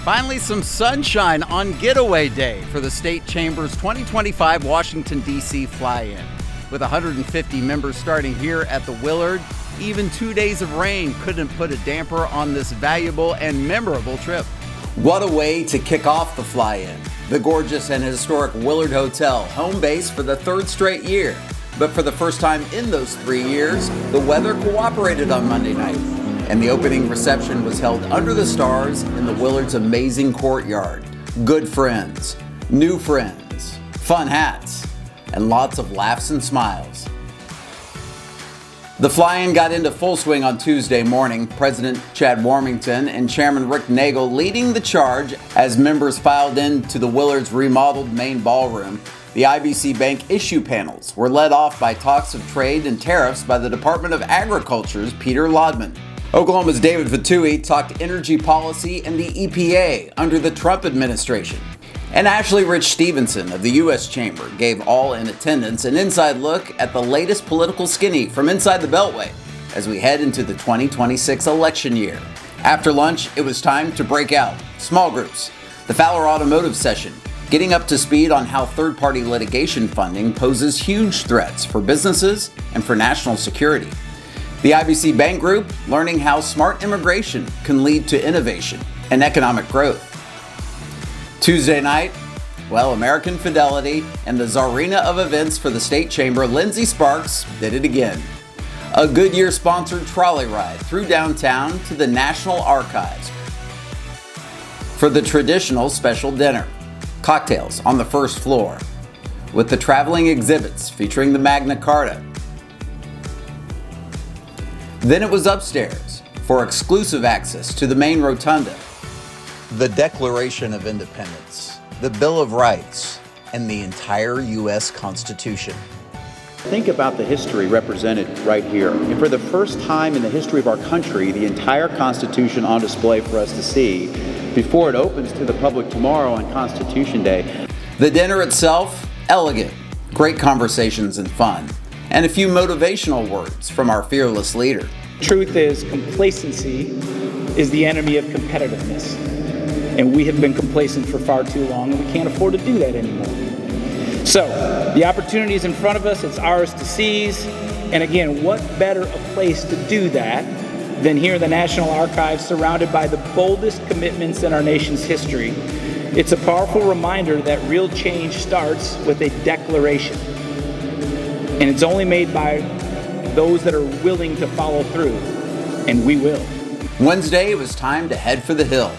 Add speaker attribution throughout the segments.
Speaker 1: Finally, some sunshine on Getaway Day for the State Chamber's 2025 Washington, D.C. fly-in. With 150 members starting here at the Willard, even 2 days of rain couldn't put a damper on this valuable and memorable trip. What a way to kick off the fly-in. The gorgeous and historic Willard Hotel, home base for the third straight year. But for the first time in those 3 years, the weather cooperated on Monday night, and the opening reception was held under the stars in the Willard's amazing courtyard. Good friends, new friends, fun hats, and lots of laughs and smiles. The fly-in got into full swing on Tuesday morning, President Chad Warmington and Chairman Rick Nagel leading the charge as members filed into the Willard's remodeled main ballroom. The IBC Bank issue panels were led off by talks of trade and tariffs by the Department of Agriculture's Peter Lodman. Oklahoma's David Fatui talked energy policy and the EPA under the Trump administration. And Ashley Rich Stevenson of the U.S. Chamber gave all in attendance an inside look at the latest political skinny from inside the Beltway as we head into the 2026 election year. After lunch, it was time to break out. Small groups. The Fowler Automotive session, getting up to speed on how third-party litigation funding poses huge threats for businesses and for national security. The IBC Bank Group, learning how smart immigration can lead to innovation and economic growth. Tuesday night, American Fidelity and the czarina of events for the State Chamber, Lindsay Sparks, did it again. A Goodyear-sponsored trolley ride through downtown to the National Archives for the traditional special dinner. Cocktails on the first floor, with the traveling exhibits featuring the Magna Carta. Then it was upstairs for exclusive access to the main rotunda. The Declaration of Independence, the Bill of Rights, and the entire U.S. Constitution.
Speaker 2: Think about the history represented right here. And for the first time in the history of our country, the entire Constitution on display for us to see before it opens to the public tomorrow on Constitution Day.
Speaker 1: The dinner itself, elegant, great conversations and fun, and a few motivational words from our fearless leader.
Speaker 3: Truth is, complacency is the enemy of competitiveness. And we have been complacent for far too long, and we can't afford to do that anymore. So, the opportunity is in front of us, it's ours to seize. And again, what better a place to do that than here in the National Archives, surrounded by the boldest commitments in our nation's history. It's a powerful reminder that real change starts with a declaration. And it's only made by those that are willing to follow through, and we will.
Speaker 1: Wednesday, it was time to head for the Hill.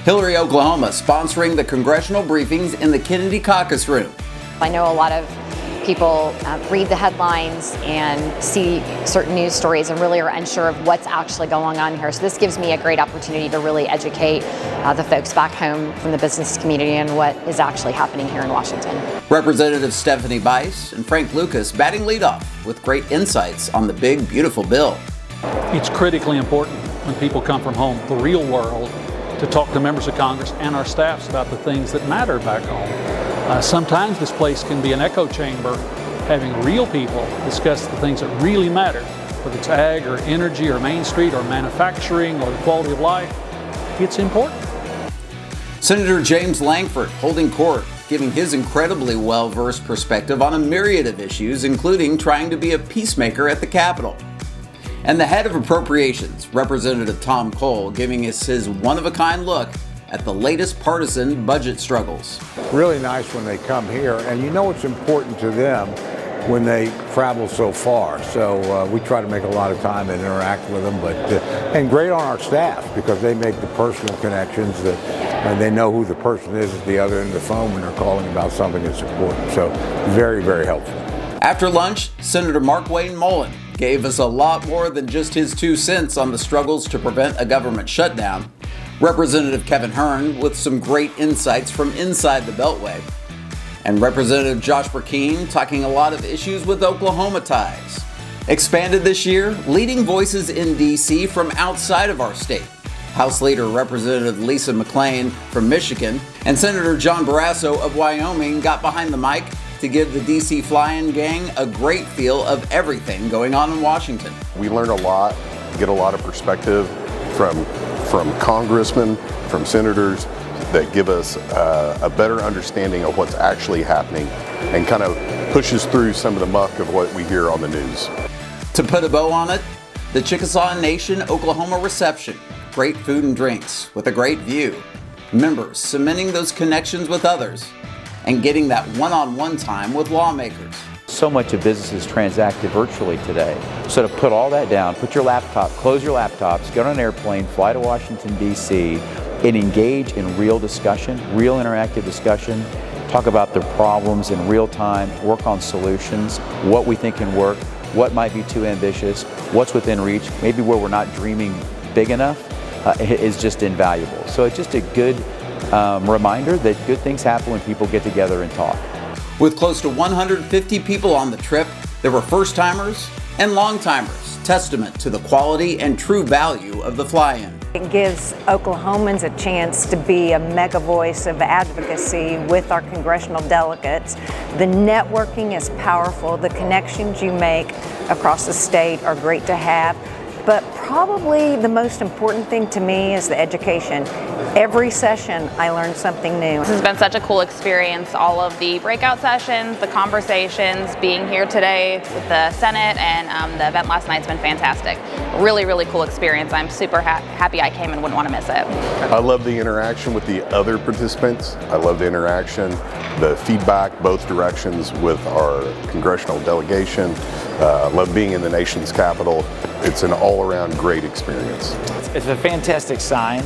Speaker 1: Hillary, Oklahoma, sponsoring the congressional briefings in the Kennedy Caucus Room.
Speaker 4: I know a lot of people read the headlines and see certain news stories and really are unsure of what's actually going on here. So this gives me a great opportunity to really educate the folks back home from the business community and what is actually happening here in Washington.
Speaker 1: Representatives Stephanie Bice and Frank Lucas batting leadoff with great insights on the big, beautiful bill.
Speaker 5: It's critically important when people come from home, the real world, to talk to members of Congress and our staffs about the things that matter back home. Sometimes this place can be an echo chamber, having real people discuss the things that really matter, whether it's ag or energy or Main Street or manufacturing or the quality of life. It's important.
Speaker 1: Senator James Langford holding court, giving his incredibly well-versed perspective on a myriad of issues, including trying to be a peacemaker at the Capitol. And the head of Appropriations, Representative Tom Cole, giving us his one-of-a-kind look at the latest partisan budget struggles.
Speaker 6: Really nice when they come here, and you know it's important to them when they travel so far. So we try to make a lot of time and interact with them, and great on our staff because they make the personal connections and they know who the person is at the other end of the phone when they're calling about something that's important. So very, very helpful.
Speaker 1: After lunch, Senator Mark Wayne Mullen gave us a lot more than just his 2 cents on the struggles to prevent a government shutdown. Representative Kevin Hern with some great insights from inside the Beltway. And Representative Josh Burkeen talking a lot of issues with Oklahoma ties. Expanded this year, leading voices in D.C. from outside of our state. House Leader Representative Lisa McClain from Michigan and Senator John Barrasso of Wyoming got behind the mic to give the D.C. fly-in gang a great feel of everything going on in Washington.
Speaker 7: We learn a lot, get a lot of perspective from congressmen, from senators, that give us a better understanding of what's actually happening and kind of pushes through some of the muck of what we hear on the news.
Speaker 1: To put a bow on it, the Chickasaw Nation Oklahoma reception. Great food and drinks with a great view. Members cementing those connections with others and getting that one-on-one time with lawmakers.
Speaker 2: So much of business is transacted virtually today. So to put all that down, put your laptop, close your laptops, get on an airplane, fly to Washington, D.C., and engage in real discussion, real interactive discussion, talk about the problems in real time, work on solutions, what we think can work, what might be too ambitious, what's within reach, maybe where we're not dreaming big enough, is just invaluable. So it's just a good reminder that good things happen when people get together and talk.
Speaker 1: With close to 150 people on the trip, there were first-timers and long-timers, testament to the quality and true value of the fly-in.
Speaker 8: It gives Oklahomans a chance to be a mega voice of advocacy with our congressional delegates. The networking is powerful. The connections you make across the state are great to have. But probably the most important thing to me is the education. Every session I learn something new.
Speaker 9: This has been such a cool experience. All of the breakout sessions, the conversations, being here today with the Senate, and the event last night's been fantastic. Really, really cool experience. I'm super happy I came and wouldn't want to miss it.
Speaker 7: I love the interaction with the other participants. I love the interaction, the feedback both directions with our congressional delegation. I love being in the nation's capital. It's an all-around great experience.
Speaker 3: It's a fantastic sign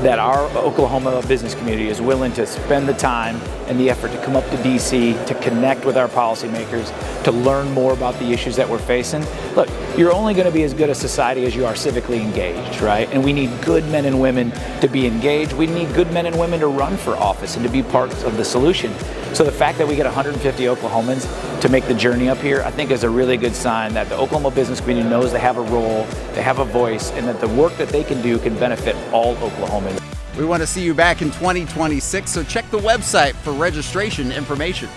Speaker 3: that our Oklahoma business community is willing to spend the time and the effort to come up to DC, to connect with our policymakers, to learn more about the issues that we're facing. Look, you're only going to be as good a society as you are civically engaged, right? And we need good men and women to be engaged. We need good men and women to run for office and to be part of the solution. So the fact that we get 150 Oklahomans to make the journey up here, I think is a really good sign that the Oklahoma business community knows they have a role, they have a voice, and that the work that they can do can benefit all Oklahomans.
Speaker 1: We want to see you back in 2026, so check the website for registration information.